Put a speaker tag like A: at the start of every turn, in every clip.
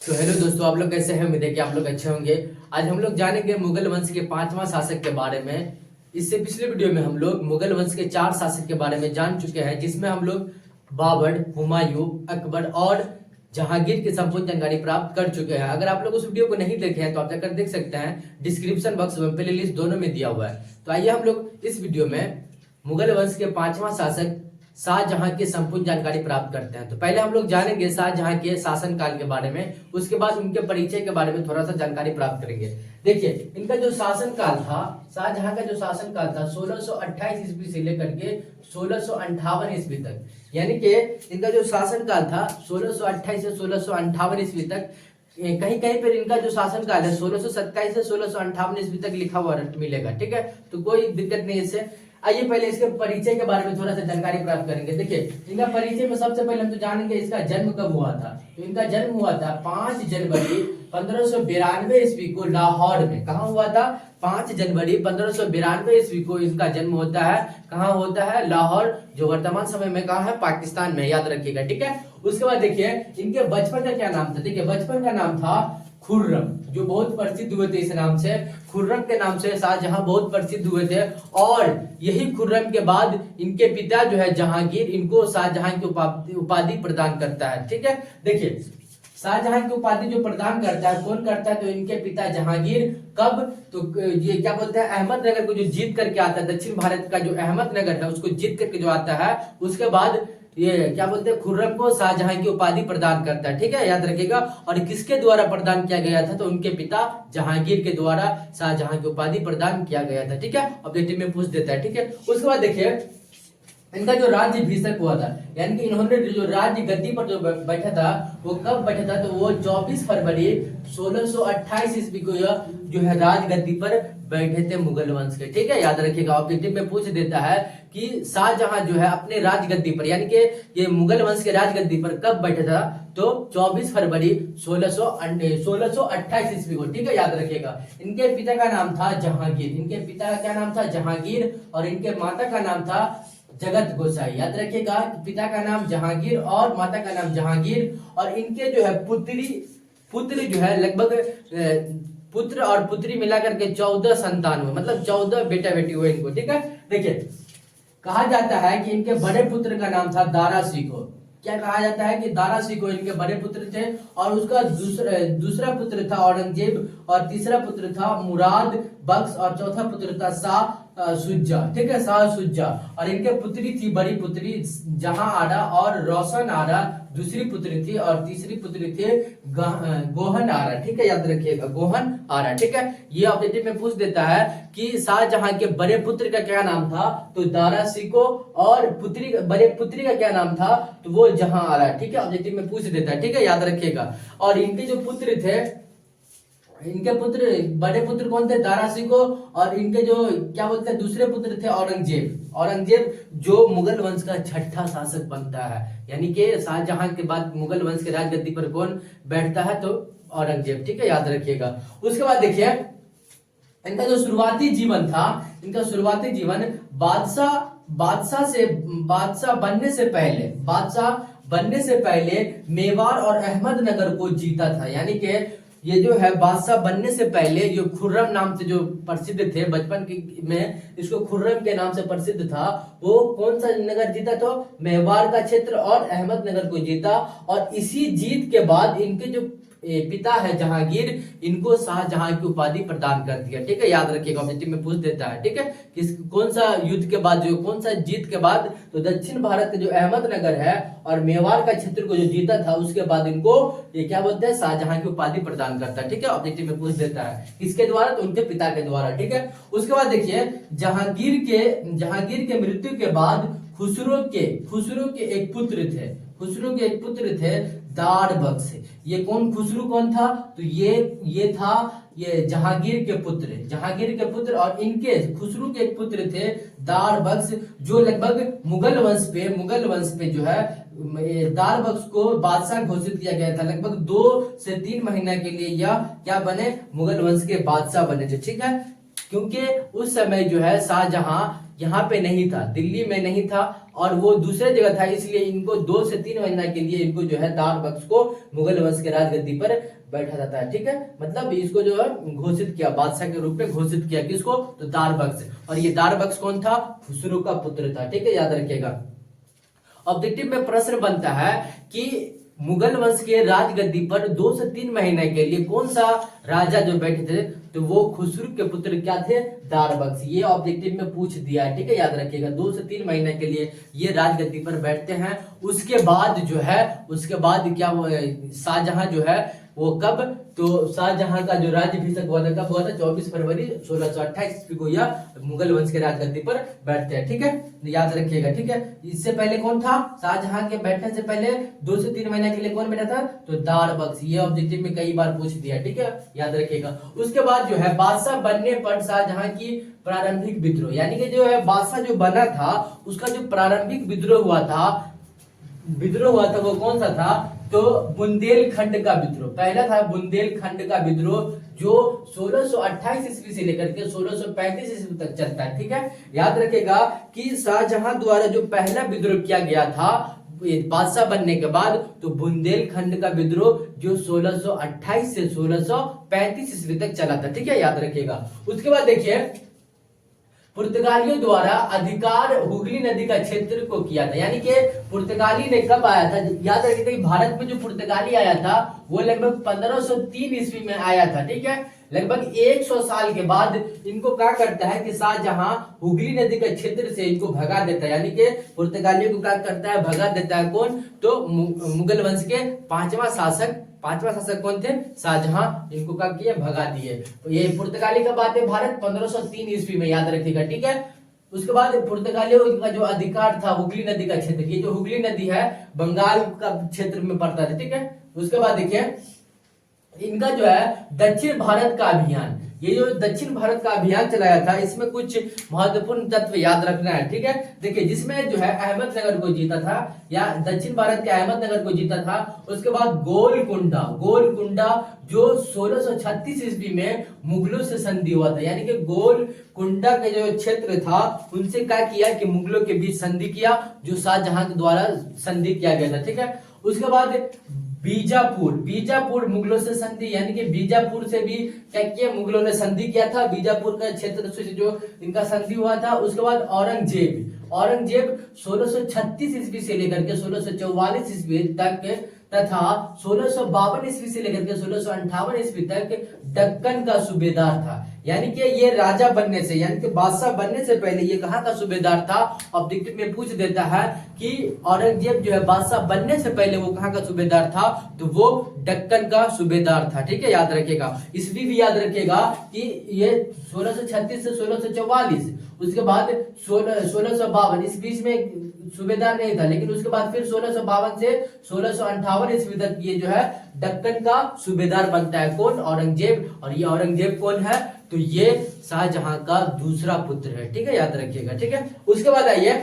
A: तो हेलो दोस्तों, आप लोग कैसे हैं? उम्मीद है कि आप लोग अच्छे होंगे। आज हम लोग जानेंगे मुगल वंश के पांचवा शासक के बारे में। इससे पिछले वीडियो में हम लोग मुगल वंश के 4 शासक के बारे में जान चुके हैं, जिसमें हम लोग बाबर, हुमायूं, अकबर और जहांगीर की संपूर्ण जानकारी प्राप्त कर चुके हैं। अगर आप लोग उस वीडियो को नहीं देखे हैं तो आप जाकर देख सकते हैं, डिस्क्रिप्शन बॉक्स में प्ले लिस्ट दोनों में दिया हुआ है। तो आइए हम लोग इस वीडियो में मुगल वंश के पांचवा शासक शाहजहां की संपूर्ण जानकारी प्राप्त करते हैं। तो पहले हम लोग जानेंगे शाहजहां के शासन काल के बारे में, उसके बाद उनके परिचय के बारे में थोड़ा सा जानकारी प्राप्त करेंगे। देखिए, इनका जो शासन काल था, शाहजहां का जो शासन काल था 1628 ईस्वी से लेकर के 1658 ईस्वी तक, यानी कि इनका जो शासन काल था 1628 से 1658 ईस्वी तक। कहीं कहीं पर इनका जो शासन काल है 1627 से 1658 ईस्वी तक लिखा हुआ मिलेगा। ठीक है, तो कोई दिक्कत नहीं है इससे। आइए पहले इसके परिचय के बारे में थोड़ा सा जानकारी प्राप्त करेंगे। देखिए, इनका परिचय में सबसे पहले हम तो जानेंगे इसका जन्म कब हुआ था। तो इनका जन्म हुआ था 5 जनवरी 1592 ईस्वी को लाहौर में। कहाँ हुआ था? 5 जनवरी 1592 ईस्वी को इनका जन्म होता है। कहाँ होता है? लाहौर, जो वर्तमान समय में कहाँ है? पाकिस्तान में, याद रखिएगा। ठीक है, उसके बाद देखिए इनके बचपन का क्या नाम था। देखिए, बचपन का नाम था खुर्रम, जो बहुत प्रसिद्ध हुए थे इस नाम से। खुर्रम के नाम से शाहजहां बहुत प्रसिद्ध हुए थे, और यही खुर्रम के बाद इनके पिता जो है जहांगीर, इनको शाहजहां की उपाधि प्रदान करता है। ठीक है, देखिए शाहजहां की उपाधि जो प्रदान करता है, कौन करता है? तो इनके पिता जहांगीर। कब? तो ये क्या बोलते हैं, अहमदनगर को जो जीत करके आता है, दक्षिण भारत का जो अहमदनगर है उसको जीत करके जो आता है, उसके बाद ये क्या बोलते हैं, खुर्रम को शाहजहां की उपाधि प्रदान करता है। ठीक है, याद रखिएगा। और किसके द्वारा प्रदान किया गया था? तो उनके पिता जहांगीर के द्वारा शाहजहां की उपाधि प्रदान किया गया था। ठीक है, ऑब्जेक्टिव में पूछ देता है। ठीक है, उसके बाद देखिए इनका जो राज्यभिषेक हुआ था, यानी कि इन्होंने जो राज्य गद्दी पर जो बैठा था, वो कब बैठा था? तो वो 24 फरवरी 1628 ईस्वी को जो है राजगद्दी पर बैठे थे मुगल वंश के। ठीक है, याद रखिएगा। ऑब्जेक्टिव में पूछ देता है कि शाहजहां जो है अपने राजगद्दी पर, यानी कि ये मुगल वंश के राजगद्दी पर कब बैठा था? तो 24 फरवरी 1628 ईस्वी को। ठीक है, याद रखिएगा। इनके पिता का नाम था जहांगीर। इनके पिता का क्या नाम था? जहांगीर। और इनके माता का नाम था जगत गोसाई। याद रखिएगा, पिता का नाम जहांगीर और माता का नाम जहांगीर। और इनके जो है पुत्र जो है लगभग पुत्र और पुत्री मिलाकर के 14 संतान हुए, मतलब 14 बेटा बेटी हुए इनको। ठीक है, देखिए कहा जाता है कि इनके बड़े पुत्र का नाम था दारा सिकोह। क्या कहा जाता है? कि दारा सिकोह इनके बड़े पुत्र थे, और उसका दूसरा पुत्र था औरंगजेब, और तीसरा पुत्र था मुराद बख्श, और चौथा पुत्र था शाह सुज्जा। ठीक है, शाह सुज्जा। और इनके पुत्री थी, बड़ी पुत्री जहां आरा और रोशन आरा दूसरी पुत्री थी, और तीसरी पुत्री थी गोहन आरा। ठीक है, याद रखिएगा, गोहन आरा। ठीक है, ये ऑब्जेक्टिव में पूछ देता है कि शाहजहां के बड़े पुत्र का क्या नाम था? तो दारा सिकोह। और बड़े पुत्री का क्या नाम था? तो वो जहां आरा। ठीक है, ऑब्जेक्टिव में पूछ देता है। ठीक है, याद रखिएगा। और इनके जो पुत्र थे, इनके पुत्र, बड़े पुत्र कौन थे? दारा सिकोह। और इनके जो क्या बोलते हैं दूसरे पुत्र थे औरंगजेब। औरंगजेब जो मुगल वंश का 6ठा शासक बनता है, यानी कि शाहजहां के बाद मुगल वंश के राजगद्दी पर कौन बैठता है? तो औरंगजेब। ठीक है, याद रखिएगा। उसके बाद देखिए इनका जो शुरुआती जीवन था, इनका शुरुआती जीवन बादशाह बनने से पहले मेवाड़ और अहमदनगर को जीता था। यानी कि ये जो है बादशाह बनने से पहले जो खुर्रम नाम से जो प्रसिद्ध थे, बचपन में इसको खुर्रम के नाम से प्रसिद्ध था, वो कौन सा नगर जीता? तो मेवाड़ का क्षेत्र और अहमदनगर को जीता। और इसी जीत के बाद इनके जो पिता है जहांगीर, इनको शाहजहां की उपाधि प्रदान कर दिया। ठीक है, याद रखिएगा, ऑब्जेक्टिव में पूछ देता है। ठीक है, किस कौन सा युद्ध के बाद, जो कौन सा जीत के बाद? तो दक्षिण भारत के जो अहमदनगर है और मेवाड़ का क्षेत्र को जो जीता था, उसके बाद इनको ये क्या बोलते हैं, शाहजहां की उपाधि प्रदान करता है। ठीक है, ऑब्जेक्टिव में पूछ देता है किसके द्वारा? तो उनके पिता के द्वारा। ठीक है, उसके बाद देखिए जहांगीर के मृत्यु के बाद खुसरो के एक पुत्र थे दार बख्श। ये खुसरो कौन था? तो ये था ये जहांगीर के पुत्र। और इनके खुसरो के एक पुत्र थे दार बख्श, जो लगभग मुगल वंश पे जो है दार बख्श को बादशाह घोषित किया गया था। लगभग 2 से 3 महीना के लिए यह क्या बने? मुगल वंश के बादशाह बने थे। ठीक है, क्योंकि उस समय जो है शाहजहां यहाँ पे नहीं था, दिल्ली में नहीं था और वो दूसरे जगह था, इसलिए इनको 2 से 3 महीना के लिए इनको जो है दार बख्श को मुगल वंश के राजगद्दी पर बैठा जाता है। ठीक है, मतलब इसको जो है घोषित किया, बादशाह के रूप में घोषित किया, किसको? तो दार बख्श। और ये दार बख्श कौन था? खुसरो का पुत्र था। ठीक है, याद रखिएगा। ऑब्जेक्टिव में प्रश्न बनता है कि मुगल वंश के राजगद्दी पर 2 से 3 महीने के लिए कौन सा राजा जो बैठे थे? तो वो खुसरो के पुत्र क्या थे? दार बख्श। ये ऑब्जेक्टिव में पूछ दिया है। ठीक है, याद रखिएगा। 2 से 3 महीने के लिए ये राजगद्दी पर बैठते हैं। उसके बाद जो है, उसके बाद क्या शाहजहां जो है वो कब? तो शाहजहां का जो राज्याभिषेक हुआ था कब हुआ था? 24 फरवरी 1628 ईस्वी को यह मुगल वंश के राजगद्दी पर बैठते हैं। ठीक है, याद रखिएगा। ठीक है, इससे पहले कौन था? शाहजहां के बैठने से पहले 2 से 3 महीने के लिए कौन बैठा था? तो दार बख्श। ये ऑब्जेक्टिव में कई बार पूछ दिया। ठीक है, याद रखिएगा। उसके बाद जो है बादशाह बनने पर शाहजहां की प्रारंभिक विद्रोह, यानी कि जो है बादशाह जो बना था उसका जो प्रारंभिक विद्रोह हुआ था वो कौन सा था? तो बुंदेलखंड का विद्रोह। पहला था बुंदेलखंड का विद्रोह जो 1628 ईस्वी से लेकर के 1635 ईस्वी तक चलता है। ठीक है, याद रखेगा कि शाहजहां द्वारा जो पहला विद्रोह किया गया था बादशाह बनने के बाद, तो बुंदेलखंड का विद्रोह जो 1628 से 1635 ईस्वी तक चला था। ठीक है, याद रखिएगा। उसके बाद देखिए पुर्तगालियों द्वारा अधिकार हुगली नदी का क्षेत्र को किया था, यानी कि पुर्तगाली ने कब आया था? याद रखिए भारत में जो पुर्तगाली आया था वो लगभग 1503 ईस्वी में आया था। ठीक है, लगभग 100 साल के बाद इनको क्या करता है कि शाहजहां हुगली नदी के क्षेत्र से इनको भगा देता है, यानी कि पुर्तगालियों को क्या करता है? भगा देता है। कौन? तो मुगल वंश के पांचवा शासक कौन थे? शाहजहां। इनको क्या किया? भगा दिए। तो ये पुर्तगाली का बात है भारत 1503 ईस्वी में, याद रखिएगा। ठीक है, उसके बाद पुर्तगालियों का जो अधिकार था हुगली नदी का क्षेत्र, ये जो हुगली नदी है बंगाल का क्षेत्र में पड़ता है। ठीक है, उसके बाद देखिए इनका जो है दक्षिण भारत का अभियान, ये जो दक्षिण भारत का अभियान चलाया था इसमें कुछ महत्वपूर्ण तत्व याद रखना है। ठीक है, देखिए जिसमें जो है अहमदनगर को जीता था, या दक्षिण भारत के अहमदनगर को जीता था। उसके बाद गोलकुंडा जो 1636 ईस्वी में मुगलों से संधि हुआ था, यानी कि गोलकुंडा के जो क्षेत्र था उनसे क्या किया कि मुगलों के बीच संधि किया, जो शाहजहां के द्वारा संधि किया गया था। ठीक है, उसके बाद बीजापुर मुगलों से संधि, यानी कि बीजापुर से भी क्या किया? मुगलों ने संधि किया था। बीजापुर का क्षेत्र से जो इनका संधि हुआ था। उसके बाद औरंगजेब 1636 ईस्वी से लेकर के 1644 ईस्वी तक तथा 1652 ईस्वी से लेकर के 1658 ईस्वी तक दक्कन का सूबेदार था, यानी कि ये राजा बनने से, यानी कि बादशाह बनने से पहले ये कहाँ का सूबेदार था? ऑब्जेक्टिव में पूछ देता है कि औरंगजेब जो है बादशाह बनने से पहले वो कहाँ का सूबेदार था? तो वो दक्कन का सूबेदार था। ठीक है, याद रखिएगा। इसलिए भी याद रखिएगा कि ये 1636 से 1644, उसके बाद 1652, इस बीच में सूबेदार नहीं था, लेकिन उसके बाद फिर 1652 से 1658 ईस्वी तक ये जो है दक्कन का सूबेदार बनता है। कौन? औरंगजेब। और ये औरंगजेब कौन है? तो ये शाहजहां का दूसरा पुत्र है। ठीक है, याद रखिएगा। ठीक है, उसके बाद आइए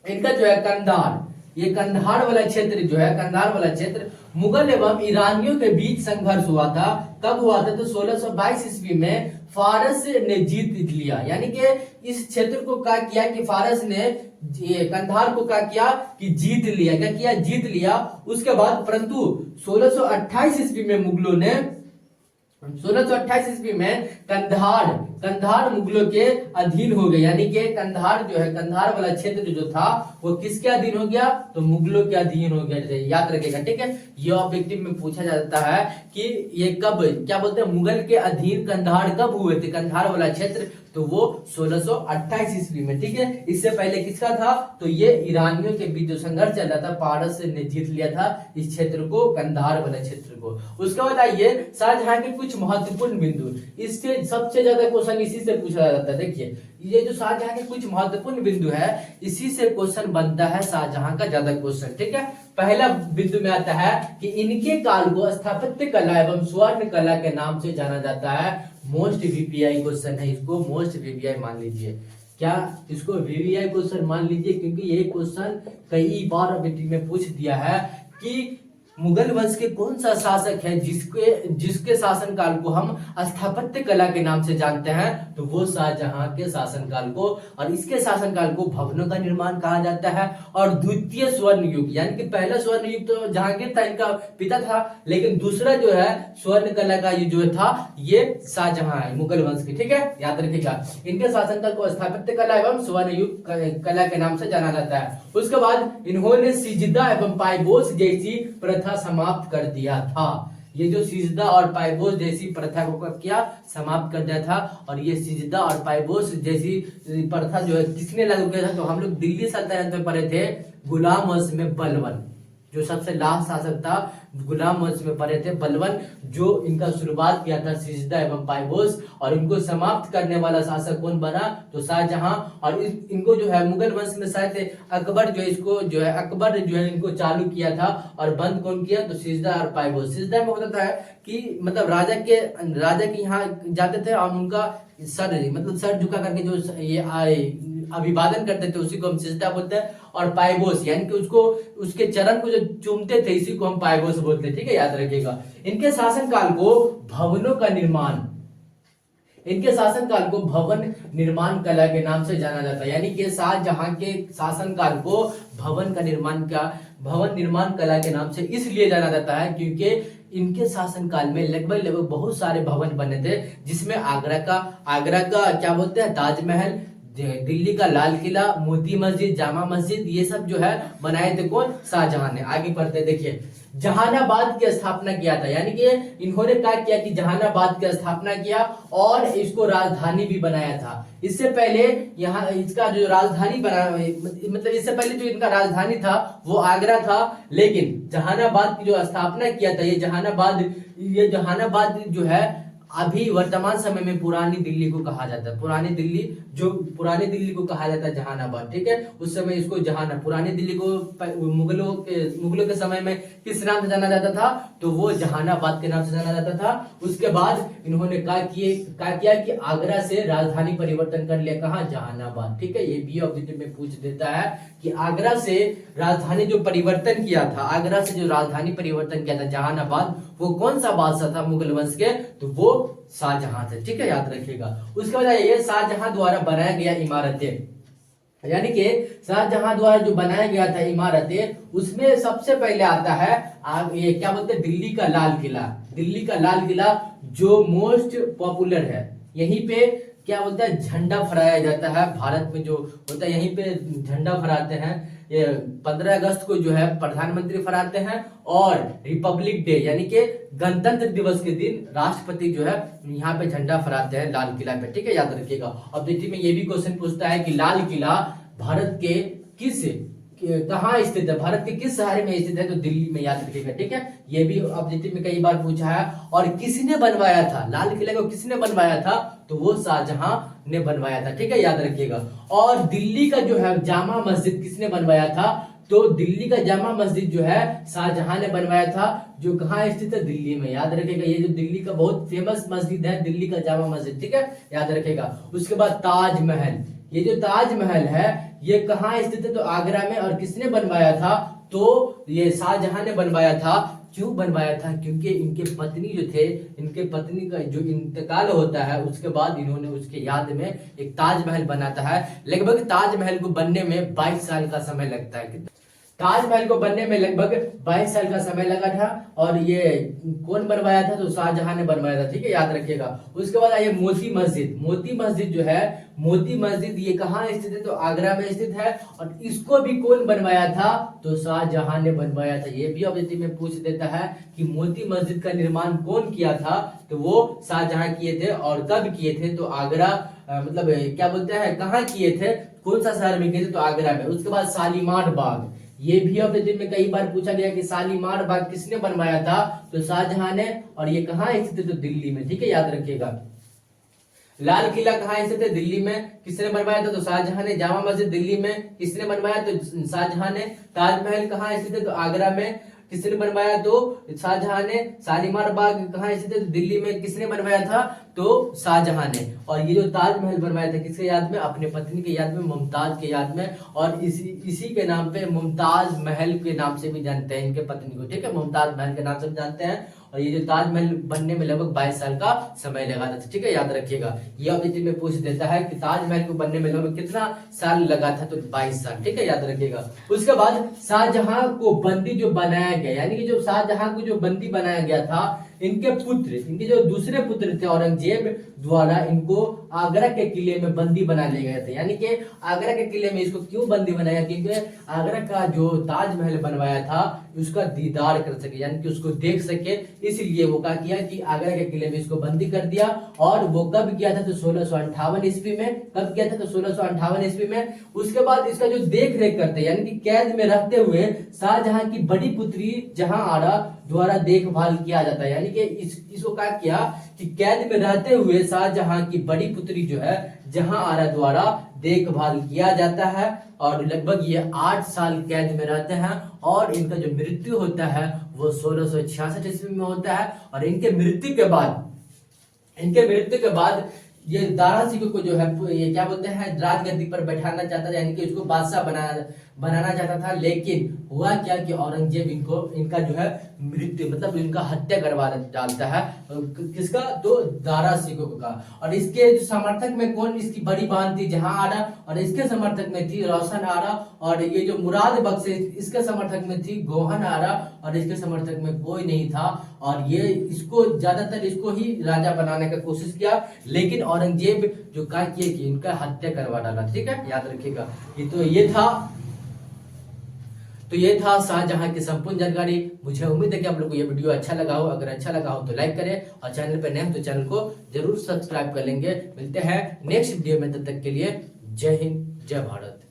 A: इनका जो है कंधार, ये कंधार वाला क्षेत्र जो है, कंधार वाला क्षेत्र मुगल एवं ईरानियों के बीच संघर्ष हुआ था। कब हुआ था? तो 1622 ईस्वी में फारस ने जीत लिया, यानी कि इस क्षेत्र को क्या किया कि फारस ने कंधार को क्या किया कि जीत लिया। क्या किया? जीत लिया। उसके बाद परंतु 1628 ईस्वी में मुगलों ने 1628 ईस्वी में कंधार मुगलों के अधीन हो गए, यानी कि कंधार जो है, कंधार वाला क्षेत्र जो था वो किसके अधीन हो गया? तो मुगलों के अधीन हो गया। याद रखिएगा। ठीक है, ये ऑब्जेक्टिव में पूछा जाता है कि ये कब, क्या बोलते हैं, मुगल के अधीन कंधार कब हुए थे? कंधार वाला क्षेत्र तो वो 1628 ईस्वी में। ठीक है, इससे पहले किसका था? तो ये ईरानियों के बीच जो संघर्ष चल रहा था, पारस ने जीत लिया था इस क्षेत्र को, कंधार वाला क्षेत्र को। उसके बाद आइए शाहजहां के कुछ महत्वपूर्ण बिंदु, इससे सबसे ज्यादा क्वेश्चन इसी से पूछा जाता है। देखिए ये जो शाहजहां के कुछ महत्वपूर्ण बिंदु है, इसी से क्वेश्चन बनता है शाहजहां का ज्यादा क्वेश्चन। ठीक है, पहला बिंदु में आता है कि इनके काल को स्थापत्य कला एवं स्वर्ण कला के नाम से जाना जाता है। मोस्ट वीवीआई क्वेश्चन है, इसको मोस्ट वीवीआई मान लीजिए। क्या इसको वीवीआई क्वेश्चन मान लीजिए, क्योंकि ये क्वेश्चन कई बार ऑब्जेक्टिव में पूछ दिया है कि मुगल वंश के कौन सा शासक है जिसके जिसके शासनकाल को हम स्थापत्य कला के नाम से जानते हैं, तो वो शाहजहां के शासनकाल को, और इसके शासनकाल को भवनों का निर्माण कहा जाता है। और द्वितीय स्वर्ण युग, यानी कि पहला स्वर्ण युग तो जहांगीर था, इनका पिता था, लेकिन दूसरा जो है स्वर्ण कला का युग जो था ये शाहजहां है मुगल वंश की, ठीक है, याद रखिएगा। इनके शासनकाल को स्थापत्य कला एवं स्वर्ण युग कला के नाम से जाना जाता है। उसके बाद इन्होंने सिजदा एवं पायबोस जैसी प्रथा समाप्त कर दिया था। ये जो सिजदा और पायबोस जैसी प्रथा को क्या समाप्त कर दिया था, और ये सिजदा और पायबोस जैसी प्रथा जो है किसने लागू किया था, तो हम लोग दिल्ली सल्तनत में पढ़े थे गुलाम वंश में बलबन, जो सबसे लास्ट शासक था गुलाम वंश में पढ़े थे बलबन, जो इनका शुरुआत किया था सिजदा एवं पायबोस, और इनको समाप्त करने वाला शासक कौन बना, तो शाहजहां। और इनको जो है मुगल वंश में शायद अकबर जो इसको जो है अकबर जो है इनको चालू किया था, और बंद कौन किया, तो सिजदा और पायबोस। सिजदा में होता था कि मतलब राजा के यहाँ जाते थे और उनका सर मतलब सर झुका करके जो ये अभिवादन करते थे उसी को हम सिजदा बोलते हैं। और पायबोस यानी कि उसको उसके चरण को जो चूमते थे इसी को हम पायबोस बोलते हैं, ठीक है, याद रखिएगा। इनके शासनकाल को भवनों का निर्माण, इनके शासनकाल को भवन निर्माण कला के नाम से जाना जाता है, यानी कि शाहजहां के शासनकाल को भवन निर्माण कला के नाम से इसलिए जाना जाता है क्योंकि इनके शासनकाल में लगभग बहुत सारे भवन बने थे, जिसमें आगरा का क्या बोलते हैं ताजमहल, दिल्ली का लाल किला, मोती मस्जिद, जामा मस्जिद, ये सब जो है बनाए थे कौन, शाहजहां ने। आगे बढ़ते देखिए, जहानाबाद की स्थापना किया था, यानी कि इन्होंने क्या किया कि जहानाबाद की स्थापना किया और इसको राजधानी भी बनाया था। इससे पहले यहाँ इसका जो राजधानी बना मतलब इससे पहले जो इनका राजधानी था वो आगरा था, लेकिन जहानाबाद की जो स्थापना किया था ये जहानाबाद जो है अभी वर्तमान समय में पुरानी दिल्ली को कहा जाता है। पुरानी दिल्ली को कहा जाता है जहानाबाद, ठीक है। उस समय इसको पुरानी दिल्ली को मुगलों के समय में किस नाम से जाना जाता था, तो वो जहानाबाद के नाम से जाना जाता था। उसके बाद इन्होंने क्या किया कि आगरा से राजधानी परिवर्तन कर लिया, कहा, जहानाबाद, ठीक है। ये बी ऑब्जेक्टिव में पूछ देता है कि आगरा से राजधानी जो परिवर्तन किया था जहानाबाद, वो कौन सा बादशाह था मुगल वंश के, तो वो शाहजहां थे, ठीक है, याद रखिएगा। उसके बाद ये शाहजहां द्वारा बनाया गया इमारतें, यानी कि शाहजहां द्वारा जो बनाया गया था इमारतें, उसमें सबसे पहले आता है ये क्या बोलते हैं दिल्ली का लाल किला जो मोस्ट पॉपुलर है। यहीं पे क्या बोलता है झंडा फहराया जाता है, भारत में जो होता है यहीं पे झंडा फहराते हैं। ये 15 अगस्त को जो है प्रधानमंत्री फहराते हैं, और रिपब्लिक डे यानी कि गणतंत्र दिवस के दिन राष्ट्रपति जो है यहाँ पे झंडा फहराते हैं लाल किला पे, ठीक है, याद रखिएगा। ऑब्जेक्टिव में ये भी क्वेश्चन पूछता है कि लाल किला भारत के कहाँ स्थित है, भारत के किस शहर में स्थित है, तो दिल्ली में, याद रखिएगा, ठीक है। ये भी ऑब्जेक्टिव में कई बार पूछा है। और किसने बनवाया था लाल किले को, किसने बनवाया था, तो वो शाहजहां ने बनवाया था, ठीक है, याद रखिएगा। और दिल्ली का जो है जामा मस्जिद किसने बनवाया था, तो दिल्ली का जामा मस्जिद जो है शाहजहां ने बनवाया था, जो कहाँ स्थित है, दिल्ली में, याद रखिएगा। ये जो दिल्ली का बहुत फेमस मस्जिद है दिल्ली का जामा मस्जिद, ठीक है, याद रखिएगा। उसके बाद ताजमहल, ये जो ताजमहल है ये कहाँ स्थित है, तो आगरा में, और किसने बनवाया था, तो ये शाहजहां ने बनवाया था। क्यों बनवाया था, क्योंकि इनके पत्नी का जो इंतकाल होता है उसके बाद इन्होंने उसके याद में एक ताजमहल बनाता है। लगभग ताजमहल को बनने में 22 साल का समय लगता है। ताजमहल को बनने में लगभग 22 साल का समय लगा था, और ये कौन बनवाया था, तो शाहजहां ने बनवाया था, ठीक है, याद रखिएगा। उसके बाद आइए मोती मस्जिद जो है, मोती मस्जिद ये कहाँ स्थित है, तो आगरा में स्थित है, और इसको भी कौन बनवाया था, तो शाहजहां ने बनवाया था। ये भी ऑब्जेक्टिव में पूछ देता है कि मोती मस्जिद का निर्माण कौन किया था, तो वो शाहजहां किए थे। और कब किए थे, तो आगरा मतलब क्या बोलते हैं कहाँ किए थे, कौन सा शहर में किए थे, तो आगरा में। उसके बाद शालीमार बाग, ये भी ऑब्जेक्टिव में कई बार पूछा गया कि शालीमार बाग किसने बनवाया था, तो शाहजहां ने, और ये कहाँ स्थित है, तो दिल्ली में, ठीक है, याद रखिएगा। लाल किला कहाँ स्थित है, दिल्ली में, किसने बनवाया था, तो शाहजहां ने। जामा मस्जिद दिल्ली में, किसने बनवाया, तो शाहजहां ने। ताजमहल कहाँ स्थित है, तो आगरा में, किसने बनवाया? तो शाहजहां ने। शालीमार बाग कहाँ स्थित है? तो दिल्ली में। किसने बनवाया था? तो शाहजहां ने। और ये जो ताजमहल बनवाया था किसके याद में? अपने पत्नी के याद में, मुमताज के याद में। और इसी के नाम पे मुमताज महल के नाम से भी जानते हैं इनके पत्नी को, ठीक है, मुमताज महल के नाम से भी जानते हैं। और ये जो ताजमहल बनने में लगभग 22 साल का समय लगा था, ठीक है, याद रखिएगा। ये ऑब्जेक्टिव में पूछ देता है कि ताजमहल को बनने में लगभग कितना साल लगा था? तो 22 साल, ठीक है, याद रखिएगा। उसके बाद शाहजहां को बंदी जो बनाया गया, यानी कि जो शाहजहां को जो बंदी बनाया गया था, इनके पुत्र, इनके जो दूसरे पुत्र थे औरंगजेब द्वारा इनको आगरा के किले में बंदी बना लिए गए थे। यानी कि आगरा के किले में इसको क्यों बंदी बनाया? क्योंकि आगरा का जो ताजमहल बनवाया था उसका दीदार कर सके, यानी कि उसको देख सके, इसलिए वो क्या किया कि आगरा के किले में इसको बंदी कर दिया। और वो कब किया था? तो 1658 ईस्वी में। कब किया था? तो 1658 ईस्वी में। उसके बाद इसका जो देख रेख करते, यानी कि कैद में रहते हुए शाहजहां की बड़ी पुत्री जहांआरा द्वारा देखभाल किया जाता है। यानी कि इसको क्या किया कि कैद में रहते हुए शाहजहां की बड़ी पुत्री जो है जहांआरा द्वारा देखभाल किया जाता है। और लगभग ये 8 साल कैद में रहते हैं। और इनका जो मृत्यु होता है वो 1666 ईस्वी में होता है। और इनके मृत्यु के बाद ये दारा सिंह को जो है ये क्या बोलते हैं, राजगद्दी पर बैठाना चाहता था, यानी कि उसको बादशाह बनाना चाहता था। लेकिन हुआ क्या कि औरंगजेब इनका जो है मृत्यु, मतलब इनका हत्या करवा डालता है। किसका? तो दारा सिंह का। और इसके जो समर्थक में कौन? इसकी बड़ी बहन थी जहांआरा, और इसके समर्थक में थी रोशन आरा। और ये जो मुराद बख्श इसके समर्थक में थी गोहन आरा। और इसके समर्थक में कोई नहीं था। और ये इसको ज्यादातर इसको ही राजा बनाने का कोशिश किया, लेकिन औरंगजेब जो क्या किया कि इनका हत्या करवा डाला, ठीक है, याद रखिएगा। ये था शाहजहां की संपूर्ण जानकारी। मुझे उम्मीद है कि आप लोग को ये वीडियो अच्छा लगा हो। अगर अच्छा लगा हो तो लाइक करें, और चैनल पर नए हो तो चैनल को जरूर सब्सक्राइब कर लेंगे। मिलते हैं नेक्स्ट वीडियो में, तब तक के लिए जय हिंद, जय भारत।